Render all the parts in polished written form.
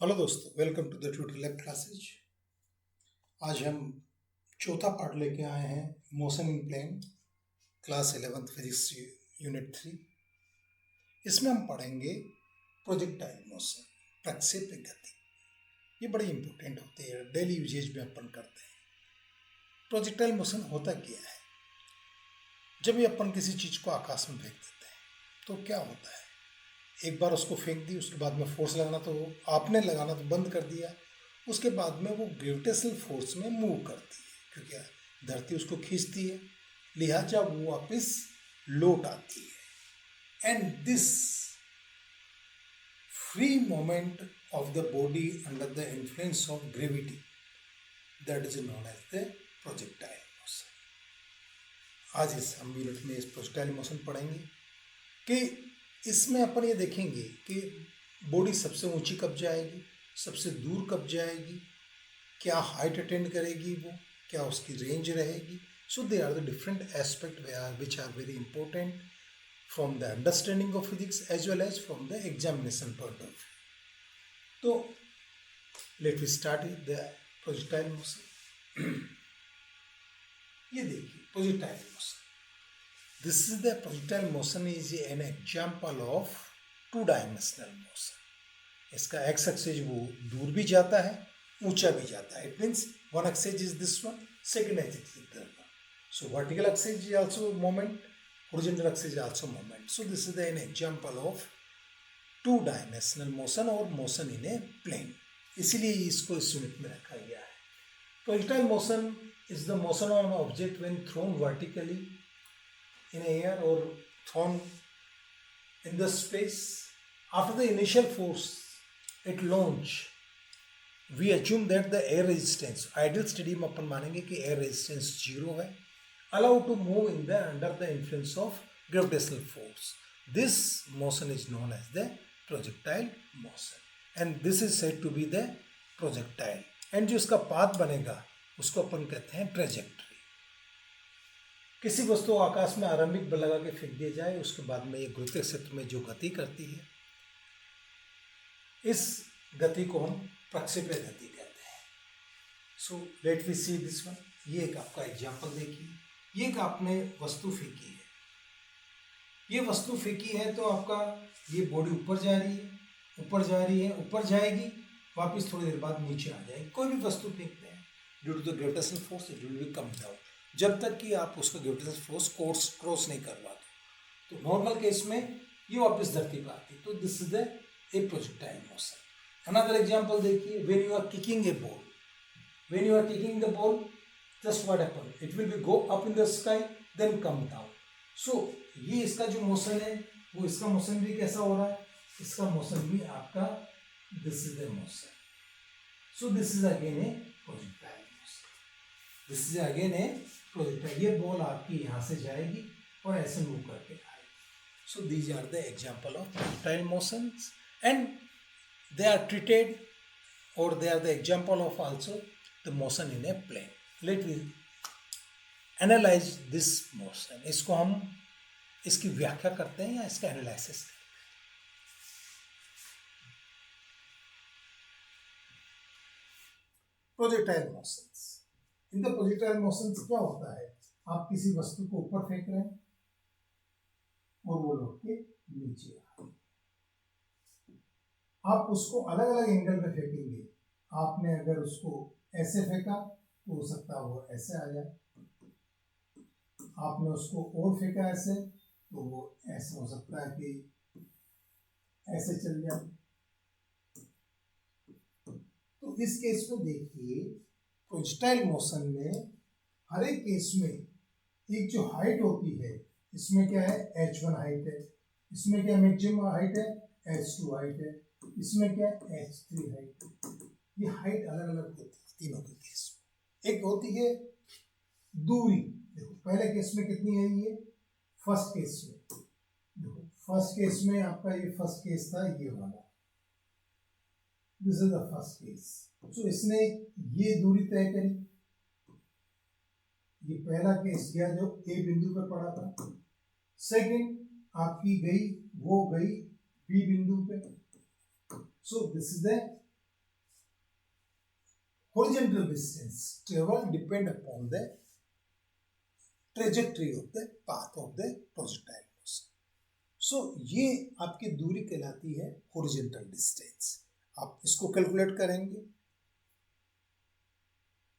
Hello दोस्तों, welcome to the tutor lab classes. आज हम चौथा पार्ट लेके आए हैं motion in plane, class 11th physics unit 3। इसमें हम पढ़ेंगे प्रोजेक्टाइल मोशन, प्रक्षेप्य गति। ये बड़ी इंपॉर्टेंट होती है, डेली यूजेज में अपन करते हैं। प्रोजेक्टाइल मोशन होता क्या है? जब भी अपन किसी चीज़ को आकाश में फेंक देते हैं तो क्या होता है, एक बार उसको फेंक दी, उसके बाद में फोर्स लगाना तो आपने लगाना तो बंद कर दिया, उसके बाद में वो ग्रेविटेशनल फोर्स में मूव करती है क्योंकि धरती उसको खींचती है, लिहाजा वो वापस लौट आती है। And this free moment of the body under the influence of gravity, that is known as the projectile motion. आज इस हम यूनिट में इस प्रोजेक्टाइल मोशन पढ़ेंगे कि इसमें अपन ये देखेंगे कि बॉडी सबसे ऊंची कब जाएगी, सबसे दूर कब जाएगी, क्या हाइट अटेंड करेगी वो, क्या उसकी रेंज रहेगी। So they are the different aspect which are very important from the understanding of physics as well as from the examination point of view. तो let we start with the projectile motion. ये देखिए projectile motion, this is the projectile motion is an example of two dimensional motion. इसका x axis वो दूर भी जाता है, ऊंचा भी जाता है. It means one axis is this one, second axis is that one. So vertical axis is also moment, horizontal axis is also moment. So this is an example of two dimensional motion or motion in a plane. इसीलिए इसको इस unit में रखा गया है. Projectile motion is the motion on an object when thrown vertically in air or thrown in the space. After the initial force it launch, we assume that the air resistance, ideal steady में अपन मानेंगे कि air resistance 0 है, allow to move in the under the influence of gravitational force. This motion is known as the projectile motion and this is said to be the projectile. and जो इसका path बनेगा उसको अपन कहते हैं trajectory. किसी वस्तु को आकाश में आरंभिक बल लगा के फेंक दिया जाए, उसके बाद में ये गुरुत्वीय क्षेत्र में जो गति करती है, इस गति को हम प्रक्षेप्य गति कहते हैं। So let we see this one. ये एक आपका एग्जाम्पल देखिए, ये एक आपने वस्तु फेंकी है, ये वस्तु फेंकी है तो आपका ये बॉडी ऊपर जा रही है, ऊपर जा रही है, ऊपर जाएगी, वापस थोड़ी देर बाद नीचे आ जाएगी। कोई भी वस्तु फेंकते हैं, due to the gravitational force it will be come down, जब तक कि आप उसका ग्रेविटेशनल फोर्स क्रॉस नहीं करवाते। तो नॉर्मल केस में ये वापस धरती पर आती है। तो this is the A projectile motion. Another example देखिए, when you are kicking a ball, when you are kicking the ball, just what happen, it will be go up in the sky then come down. So ये इसका जो motion है वो, इसका motion भी कैसा हो रहा है, इसका मोशन भी आपका this is the motion. So this is again a projectile motion, this is again a projectile. ये बॉल आपकी यहाँ से जाएगी और ऐसे मूव करके आएगी। So these are the example of projectile motions and they are treated और they are the example of also the motion in a plane. Let we analyse this motion. इसको हम इसकी व्याख्या करते हैं या इसका एनालिसिस करते हैं। Projectile motions, in the projectile motions क्या होता है, आप किसी वस्तु को ऊपर फेंक रहे हैं और वो लौट के नीचे आ रही है। आप उसको अलग अलग एंगल पे फेंकेंगे। आपने अगर उसको ऐसे फेंका तो हो सकता है वो ऐसे आ जाए, आपने उसको और फेंका ऐसे तो वो ऐसे हो सकता है कि ऐसे चल जाए। तो इस केस में देखिए, प्रोजेक्टाइल मोशन में हर एक केस में एक जो हाइट होती है, इसमें क्या है h1 हाइट है, इसमें क्या मैक्सिमम हाइट है h2 हाइट है, इसमें क्या h3 हाइट है। ये हाइट अलग अलग होती है तीनों के केस में। एक होती है दूरी, देखो पहले केस में कितनी है, ये फर्स्ट केस में, देखो फर्स्ट केस में आपका ये फर्स्ट केस था ये वाला, this is the first case. So इसने ये दूरी तय करी, ये पहला केस गया जो ए बिंदु पर पड़ा था। सेकंड आपकी गई, वो गई बी बिंदु पे। सो this is the horizontal distance travel depend upon the trajectory of the path of the projectile motion. So ये आपकी दूरी कहलाती है horizontal distance. आप इसको कैलकुलेट करेंगे.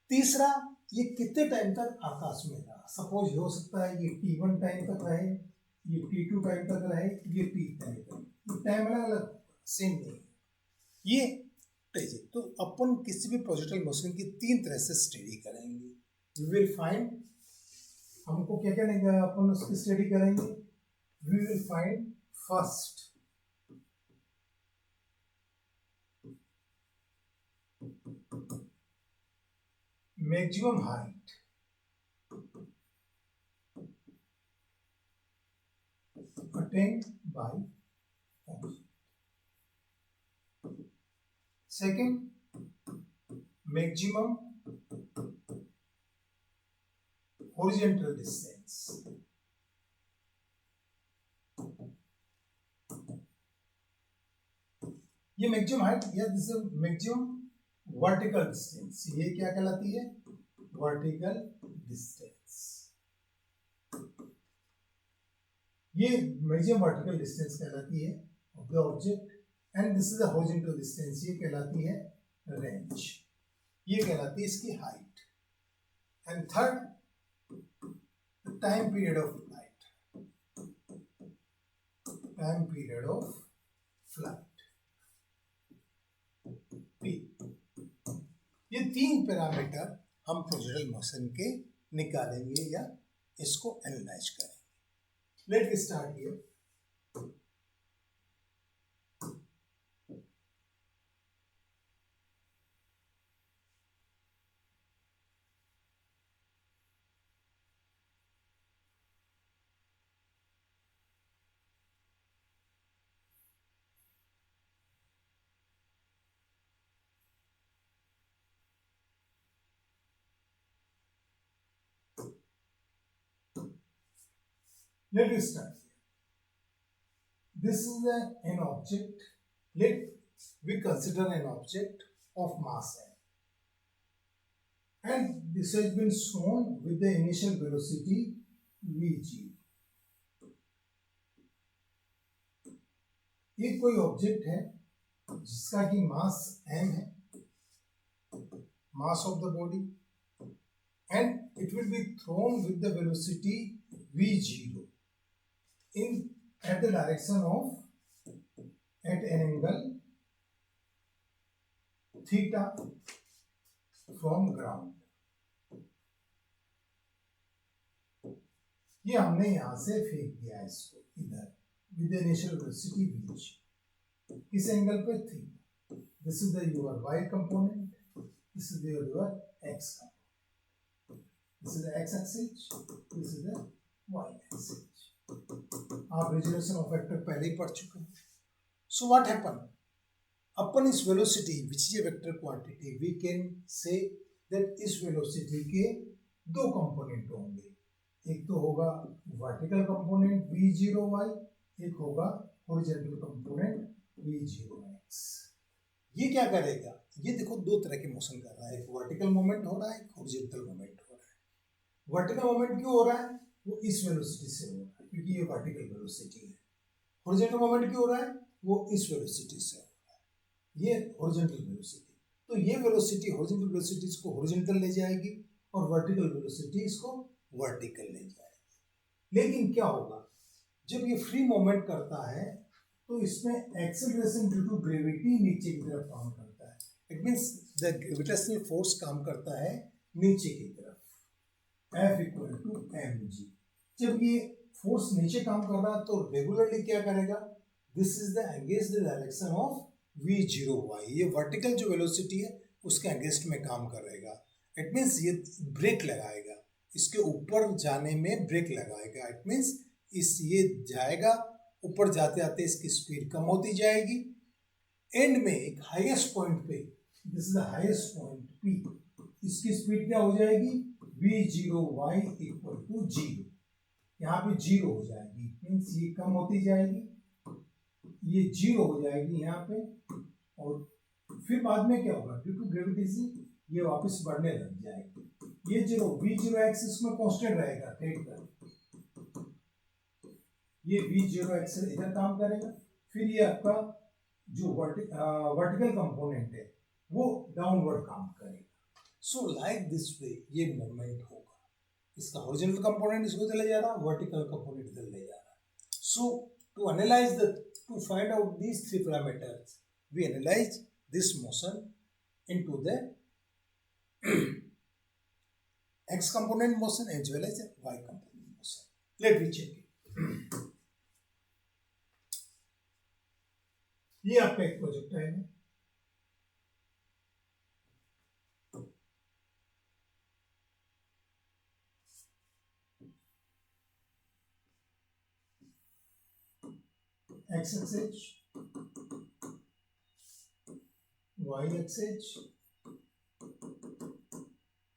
तीसरा, ये कितने टाइम तक आकाश में रहा. सपोज हो सकता है ये t1 टाइम तक रहे, ये t2 टाइम तक रहे, ये t टाइम तक. ये टाइम अलग अलग सेम नहीं. ये ट्रेजेक्ट. तो अपन किसी भी प्रोजेक्टाइल मोशन की तीन तरह से स्टडी करेंगे. वी विल फाइंड, हमको क्या क्या नहीं, अपन उसकी स्टडी करेंगे. We will find first maximum height attained by object. Second, maximum horizontal distance. ये मैक्सिमम हाइट या दिस मैक्सिमम वर्टिकल डिस्टेंस. ये क्या कहलाती है? Vertical distance. ये मैक्सिमम वर्टिकल डिस्टेंस कहलाती है of the object. And this is the horizontal distance. ये कहलाती है रेंज. ये कहलाती है इसकी height. And third, time period of flight. Time period of flight P. ये तीन पैरामीटर हम प्रोजेक्टाइल मोशन के निकालेंगे या इसको एनालाइज करेंगे. Let me start here. Let us start here. This is an object. Let we consider an object of mass m. And this has been shown with the initial velocity vg. ये कोई object है जिसका कि मास m है, mass of the body, and it will be thrown with the velocity v0 in at the direction of at an angle theta from ground. ये हमने यहां से फेंक दिया इसको इधर with the initial velocity v. किस एंगल पे? Theta. This is the your y component. This is the your x component. This is the x axis. This is the y axis. आप रेजोल्यूशन ऑफ वेक्टर पहले ही पढ़ चुके हैं. So what happen, अपन इस velocity which is a vector quantity, we can say that इस velocity के दो कंपोनेंट होंगे. एक तो होगा वर्टिकल कंपोनेंट v0y, एक होगा हॉरिजॉन्टल कंपोनेंट v0x. ये क्या करेगा? ये देखो दो तरह के मोशन कर रहा है. एक वर्टिकल मोमेंट हो रहा है, एक हॉरिजॉन्टल मोमेंट हो रहा है. वर्टिकल मोमेंट क्यों हो रहा है? वो इस वेलोसिटी से हो रहा है क्योंकि ये वर्टिकल वेलोसिटी है. हॉरिजॉन्टल मोमेंट क्यों हो रहा है? वो इस वेलोसिटी से हो रहा है. ये हॉरिजॉन्टल वेलोसिटी. तो ये वेलोसिटी हॉरिजॉन्टल वेलोसिटी इसको हॉरिजॉन्टल ले जाएगी और वर्टिकल वेलोसिटी इसको वर्टिकल ले जाएगी. लेकिन क्या होगा जब ये फ्री मोमेंट करता है तो इसमें एक्सेलरेशन ड्यू टू ग्रेविटी नीचे की तरफ काम करता है. It means the gravitational force काम करता है नीचे की तरफ. F equal to mg. जब ये फोर्स नीचे काम कर रहा है तो रेगुलरली क्या करेगा? This is the against the direction of v0y. ये वर्टिकल जो वेलोसिटी है उसके अगेंस्ट में काम करेगा. इट मींस ये ब्रेक लगाएगा, इसके ऊपर जाने में ब्रेक लगाएगा. इट मींस इस ये जाएगा ऊपर, जाते जाते इसकी स्पीड कम होती जाएगी. एंड में एक हाईएस्ट पॉइंट पे, this is the highest point P, इसकी स्पीड क्या हो जाएगी? v0y equal to 0. यहाँ पे 0 हो जाएगी. मीन्स ये कम होती जाएगी, ये 0 हो जाएगी यहाँ पे. और फिर बाद में क्या होगा? ड्यू टू ग्रेविटी ये वापस बढ़ने लग जाएगा। ये जीरो v0 एक्स इसमें कांस्टेंट रहेगा, थेट का ये v0 एक्स इधर काम करेगा, फिर ये आपका जो वर्टिकल कंपोनेंट है वो डाउनवर्ड काम करेगा। सो लाइक दिस वे ये मूवमेंट होगा, इसका हॉरिजॉन्टल कंपोनेंट इसको चले जा रहा, वर्टिकल कंपोनेंट इधर ले जा रहा। So to analyse the to find out these three parameters we analyse this motion into the x component motion as well as y component motion. Let me check it. ये आपका एक projectile है, x axis, y axis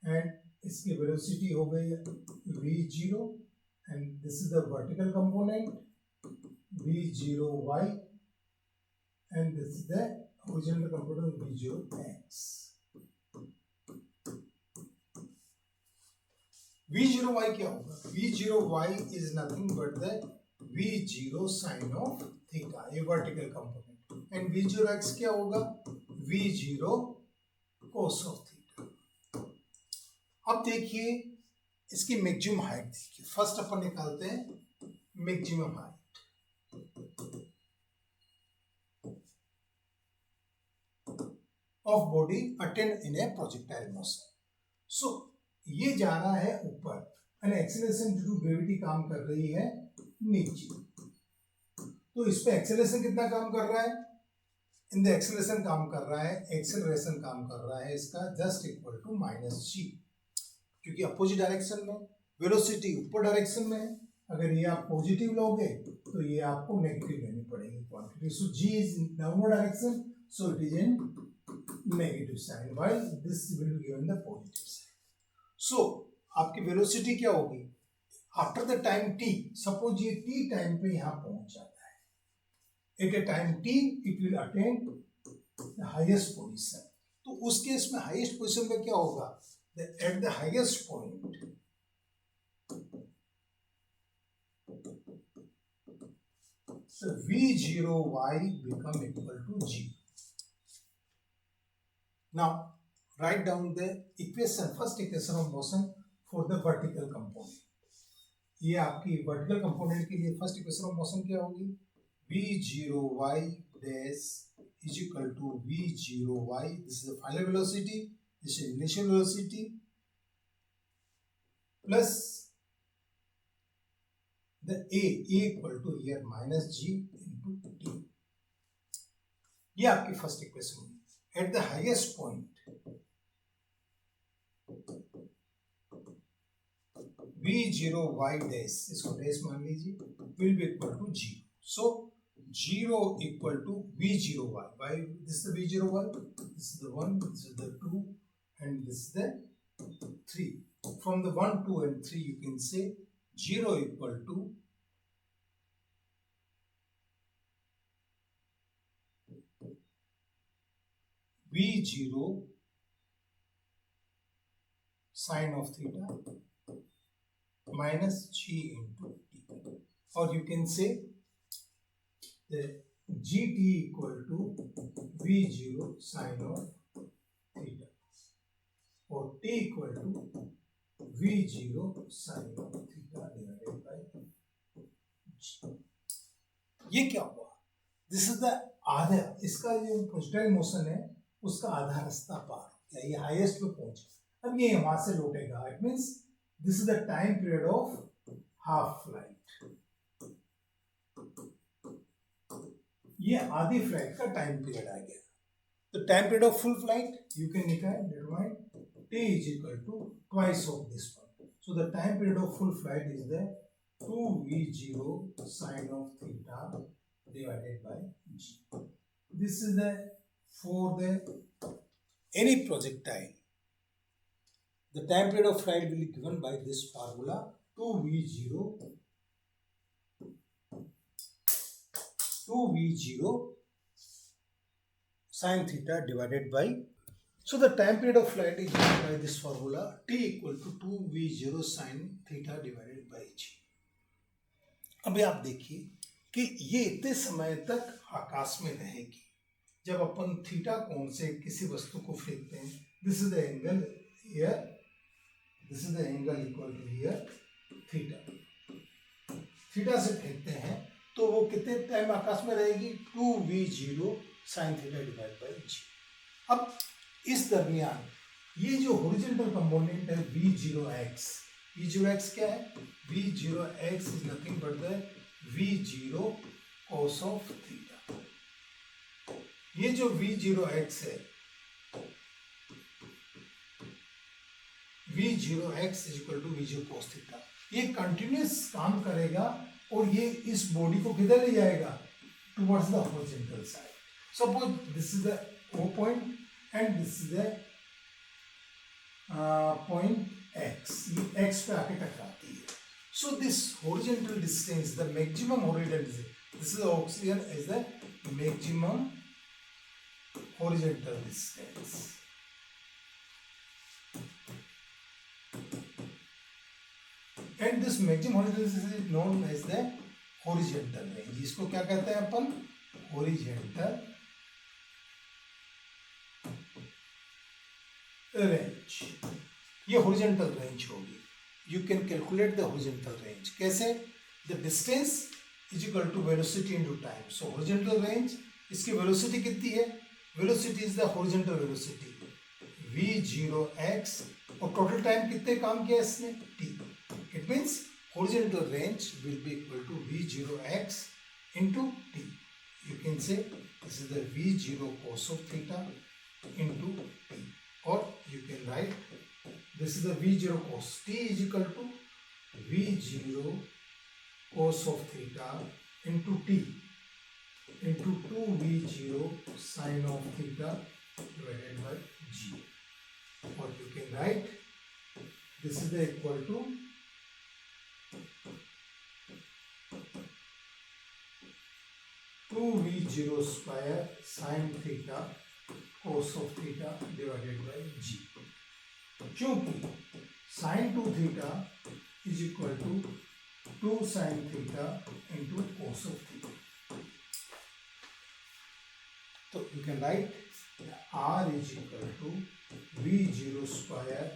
and इसकी velocity हो गई v0 and this is the vertical component v0y and this is the horizontal component v0x. v0y क्या होगा? v0y is nothing but the v0 sin of theta, ये vertical component, and v0x क्या होगा? v0 cos of theta. अब देखिए इसकी maximum height देखिए, first अपन निकालते हैं maximum height of body attend in a projectile motion. So ये जा रहा है ऊपर and acceleration due to gravity काम कर रही है नीचे, तो इस पे एक्सेलरेशन कितना काम कर रहा है? इन द एक्सेलरेशन काम कर रहा है, एक्सेलरेशन काम कर रहा है इसका जस्ट इक्वल टू -g, क्योंकि अपोजिट डायरेक्शन में, वेलोसिटी ऊपर डायरेक्शन में है। अगर ये आप पॉजिटिव लोगे तो ये आपको नेगेटिव लेनी पड़ेगी quantity. So g is downward direction, so it is in negative sign, while this will be given the positive sign. So आपकी वेलोसिटी क्या होगी after the time t? Suppose ये t टाइम पे यहाँ पहुंच जाता है, at a time t it will attain the highest position. तो उस केस में हाईएस्ट पोजीशन में क्या होगा? At the highest point so v0y become equal to g. Now write down the equation, first equation of motion for the vertical component. ये आपकी vertical component के लिए फर्स्ट इक्वेशन ऑफ मोशन क्या होगी? v0y dash is equal to v0y, this is the final velocity, this is initial velocity, plus the a equal to here minus g into t. ये आपकी first equation होगी। Eight the highest point v0y dash, इसको dash मान लीजिए, will be equal to 0. So 0 equal to v0y. Why this is the v0y? This is the 1, this is the 2, and this is the 3. From the 1, 2, and 3, you can say 0 equal to v0 sin of theta minus g into t, or you can say the gt equal to v0 sin of theta, or t equal to v0 sin of theta divided by g. ये क्या हुआ? This is the आधा, इसका जो projectile motion है उसका आधा रास्ता पार हो गया, ये हाईएस्ट पे पहुंचा। अब ये वहां से लौटेगा, it means this is the time period of half flight. ये आधी फ्लाइट का टाइम पीरियड आ गया। तो time period of full flight you can determine t is equal to twice of this one. So the time period of full flight is the 2v0 sin of theta divided by g. This is the for the any projectile, the time period of flight will be given by this formula 2v0 sin theta divided by So the time period of flight is given by this formula t equal to 2v0 sin theta divided by g. अभी आप देखिए कि ये इतने समय तक आकाश में रहेगी जब अपन थीटा कोण से किसी वस्तु को फेंकते हैं. This is the angle here, this is the angle equal to here theta. Theta से फेंकते हैं तो वो कितने टाइम आकाश में रहेगी? 2v0 sin theta divide by G. अब इस दरमियान ये जो हॉरिजॉन्टल कंपोनेंट है v0x, v0x क्या है? v0x is nothing but the v0 cos of theta. ये जो v0x है, v0x is equal to v0 cos थीटा, ये कंटिन्यूस काम करेगा और ये इस बॉडी को किधर ले जाएगा? Towards the horizontal side. Suppose this is the O point and this is the point x. ये x पे आके टकराती है. So this horizontal distance, the maximum horizontal distance, this is the oxygen is the maximum horizontal distance. And this maximum horizontal distance is known as the horizontal range. इसको क्या कहते हैं अपन? Horizontal range. ये हॉरिजॉन्टल रेंज होगी. You can calculate the horizontal range. कैसे? The distance is equal to velocity into time. So horizontal range, इसकी velocity कितनी है? Velocity is the horizontal velocity v0x और टोटल टाइम कितने काम किया इसने? t. It means horizontal range will be equal to v0x into t. You can say this is the v0 cos of theta into t. Or you can write this is the v0 cos t is equal to v0 cos of theta into t into 2v0 sin of theta divided by g. Or you can write this is the equal to two v0 square sin theta cos of theta divided by g. क्योंकि sin 2 theta is equal to 2 sin theta into cos of theta. So you can write r is equal to v0 square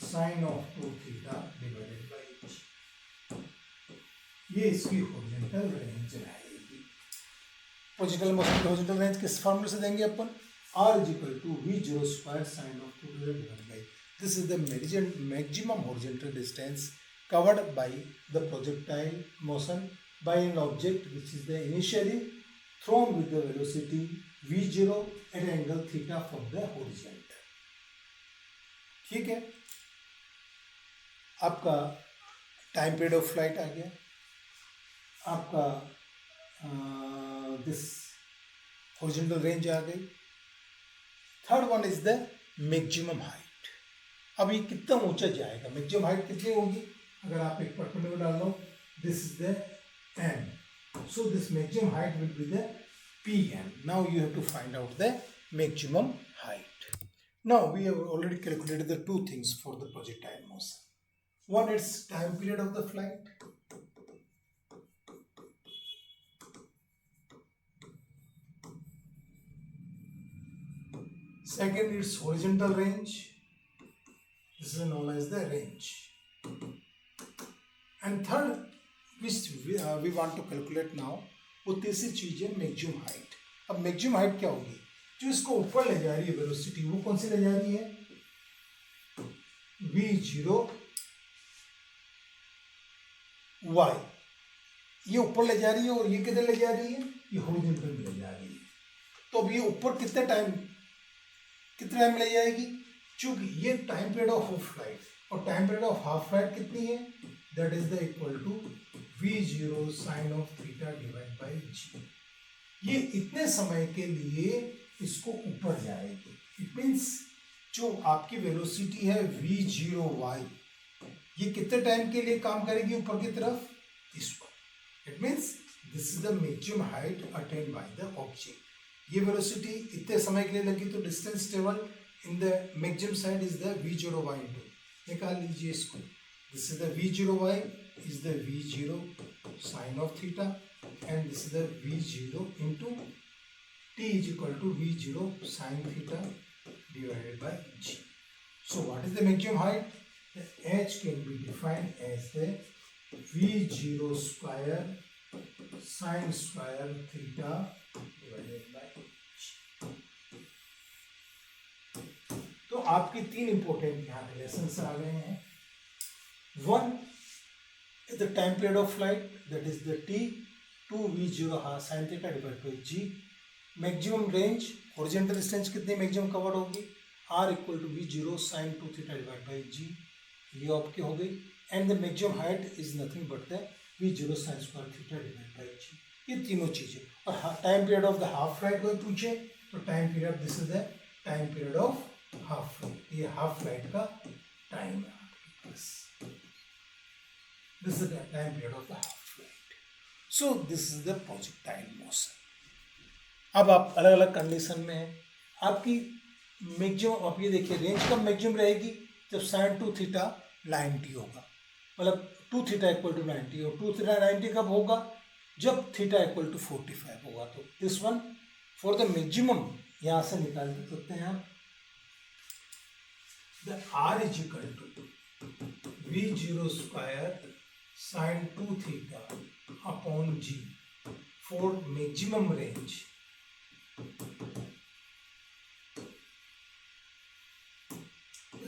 sin of 2 theta divided by g. ये इसकी horizontal range रहेगी. Horizontal motion की horizontal range किस फॉर्मूले से देंगे अपन? R is equal to v0 square sin of 2 divided by. This is the maximum horizontal distance covered by the projectile motion by an object which is the initially thrown with the velocity v0 at angle theta from the horizontal. ठीक है, आपका time period of flight आ गया. आपका this horizontal range आ गई. Third one is the maximum height. अब ये कितना ऊंचा जाएगा? मैक्सिमम हाइट कितनी होगी? अगर आप एक पर्टिकुलर डाल लो, this is the m. So this maximum height will be the pm. Now you have to find out the maximum height. Now we have already calculated the two things for the projectile motion. One is time period of the flight. Second, its horizontal range. This is known as the range. And third, which we want to calculate now, वो तीसरी चीज है maximum height. अब maximum height क्या होगी? जो इसको ऊपर ले जा रही है वेलोसिटी, वो कौन सी ले जा रही है? v0 y. ये ऊपर ले जा रही है और ये किधर ले जा रही है? ये हॉरिजॉन्टल में ले जा रही है. तो अब ये ऊपर कितने टाइम ले जाएगी? चूंकि ये टाइम पीरियड ऑफ फ्लाइट और time period of half flight कितनी है? That is the equal to v0 sin of theta divide by g. ये इतने समय के लिए इसको ऊपर जाएगी. इट मींस जो आपकी वेलोसिटी है v0y, ये कितने टाइम के लिए काम करेगी ऊपर की तरफ? इस पर. It means this is the maximum height attained by the object. ये वेलोसिटी इतने समय के लिए लगी तो distance travel in the maximum side is the V0y into, निकाल लीजिए इसको, this is the V0y is the V0 sine of theta and this is the V0 into T is equal to V0 sine theta divided by G. So what is the maximum height? The H can be defined as the V0 square sin square theta divided by G. तो आपके तीन important यहाँ relations आ गए हैं. One is the time period of flight, that is the T, 2V0 sin theta divided by G. Maximum range horizontal distance कितनी maximum cover होगी, R equal to V0 sine 2 theta divide by G, ये आपकी हो गई. And the maximum height is nothing but the V0 sine square theta divide by G. ये तीनों चीजें. और time period of the half flight कोई पूछे तो time period, this is the time period of half flight, ये half flight का time है आपके पास. This is the time period of the half flight. So this is the projectile motion. अब आप अलग अलग कंडीशन में हैं. आपकी मैक्सिमम, आप ये देखिए रेंज कब मैक्सिमम रहेगी, जब साइन 2 थीटा 90 होगा, मतलब 2 थीटा इक्वल टू 90. और 2 थीटा 90 कब होगा, जब थीटा इक्वल टू 45 होगा. तो this one for the maximum यहाँ से निकाल सकते हैं आप. The R is equal to V0 square sine 2 theta upon G for maximum range.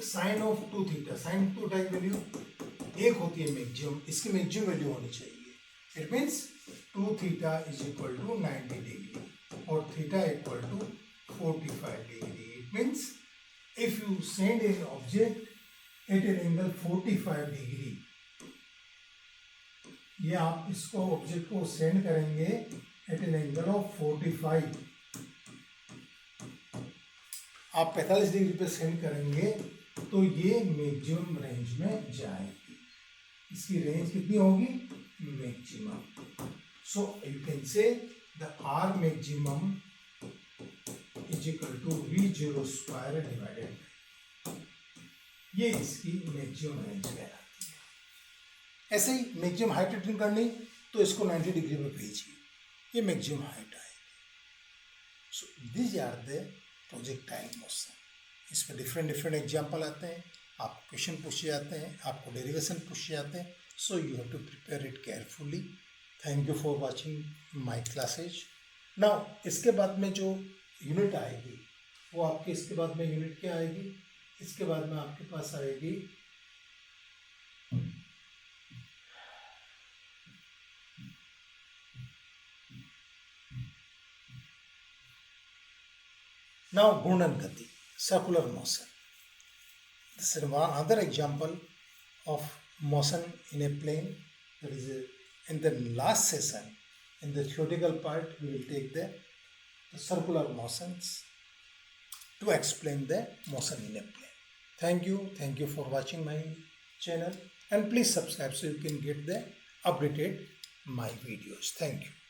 Sine of 2 theta, sine 2 theta की वैल्यू एक होती है मैक्सिमम, इसकी मैक्सिमम वैल्यू होनी चाहिए. It means 2 theta is equal to 90 degree और theta equal to 45 degree. It means if you send an object at an angle 45 degree, ये आप इसको ऑब्जेक्ट को सेंड करेंगे एट एन एंगल ऑफ 45, आप 45 डिग्री पे सेंड करेंगे तो ये मैक्सिमम रेंज में जाएगी. इसकी रेंज कितनी होगी, maximum. So you can say the R maximum is equal to V0 square divided, ये इसकी मैक्सिमम रेंज कहलाती है. ऐसे ही मैक्सिमम हाइट रिटर्न करनी तो इसको 90 डिग्री में भेजिए, ये मैक्सिमम हाइट आएगी. So these are the projectile motion. इसमें डिफरेंट एग्जाम्पल आते हैं, आपको क्वेश्चन पूछे जाते हैं, आपको डेरिवेशन पूछे जाते हैं. So you have to prepare it carefully. Thank you for watching my classes. Now इसके बाद में जो यूनिट आएगी वो आपके, इसके बाद में यूनिट क्या आएगी, इसके बाद में आपके पास आएगी now घूर्णन गति, circular motion. This is another example of motion in a plane. That is in the last session, in the theoretical part, we will take the circular motions to explain the motion in a plane. Thank you for watching my channel, and please subscribe so you can get the updated my videos. Thank you.